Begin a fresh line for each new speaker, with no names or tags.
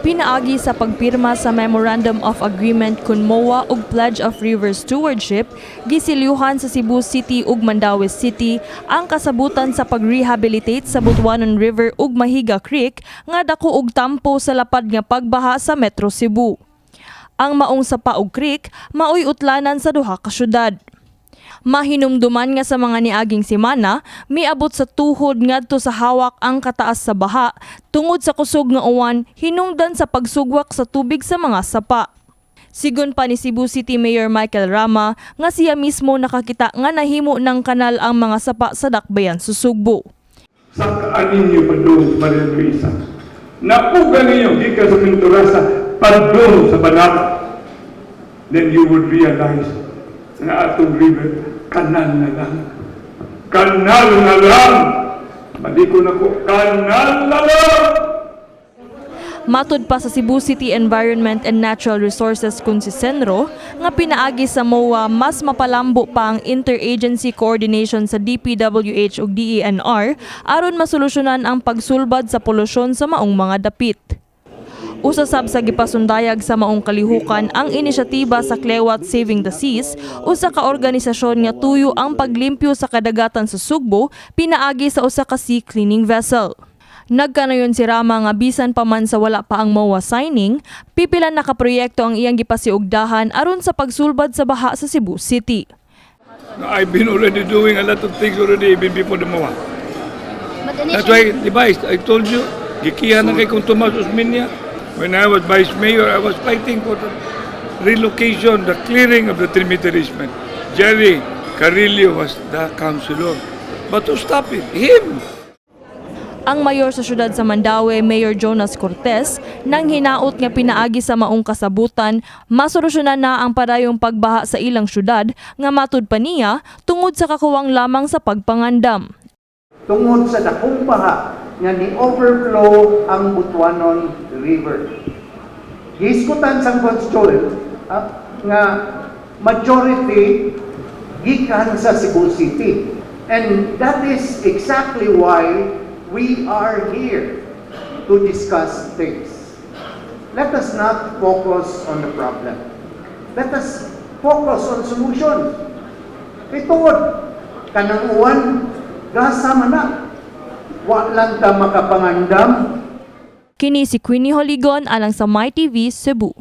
Pinaagi sa pagpirma sa Memorandum of Agreement kun MOA ug Pledge of River Stewardship, gisilyuhan sa Cebu City ug Mandaue City ang kasabutan sa pag-rehabilitate sa Butuanon River ug Mahiga Creek nga dako og tampo sa lapad nga pagbaha sa Metro Cebu. Ang maong sapa ug creek maoy utlanan sa duha ka syudad. Mahinumduman nga sa mga niaging semana, miabot sa tuhod ngadto sa hawak ang kataas sa baha tungod sa kusog nga uwan hinungdan sa pagsugwak sa tubig sa mga sapa. Sigon pa ni Cebu City Mayor Michael Rama nga siya mismo nakakita nga nahimo ng kanal ang mga sapa sa dakbayan sa Sugbo.
Sa kaanin niyo padung Maria Luisa, napugan niyo gikan sa Pinturasa padung sa Banak, then you will realize na atong river kanal na lang. Kanal na lang! Maliko na ko, kanal na lang!
Matud pa sa Cebu City Environment and Natural Resources kun si Senro, nga pinaagi sa MOA mas mapalambo pa ang interagency coordination sa DPWH ug DENR aron masolusyonan ang pagsulbad sa polusyon sa maong mga dapit. Usasab sa gipasundayag sa maong kalihukan ang inisyatiba sa Klewat Saving the Seas, usa ka organisasyon nga tuyo ang paglimpyo sa kadagatan sa Sugbo pinaagi sa usa ka sea cleaning vessel. Nagkanayon si Rama nga bisan pa man sa wala pa ang MOA signing, pipilan na ka proyekto ang iyang gipasiugdahan aron sa pagsulbad sa baha sa Cebu City.
I've been already doing a lot of things already even before the MOA. That's why, di ba, I told you, gikihan na kay kung Tomas Osmeña. When I was Vice Mayor, I was fighting for the relocation, the clearing of the Trinity easement. Jerry Carrillo was the councilor. But to stop it, him!
Ang mayor sa syudad sa Mandaue, Mayor Jonas Cortez, nang hinaot nga pinaagi sa maong kasabutan, masolusyonan na ang padayong pagbaha sa ilang syudad nga matud pa niya tungod sa kakuwang lamang sa pagpangandam.
Tungod sa dakong baha nga ni-overflow ang Butuanon River. Giskutan sa constituent nga majority gikan sa Cebu City. And that is exactly why we are here to discuss things. Let us not focus on the problem. Let us focus on solutions. Ituod, kanang uwan, gasa man na. Wa lang ta makapangandam.
Kini si Queenie Holigon alang sa MyTV Cebu.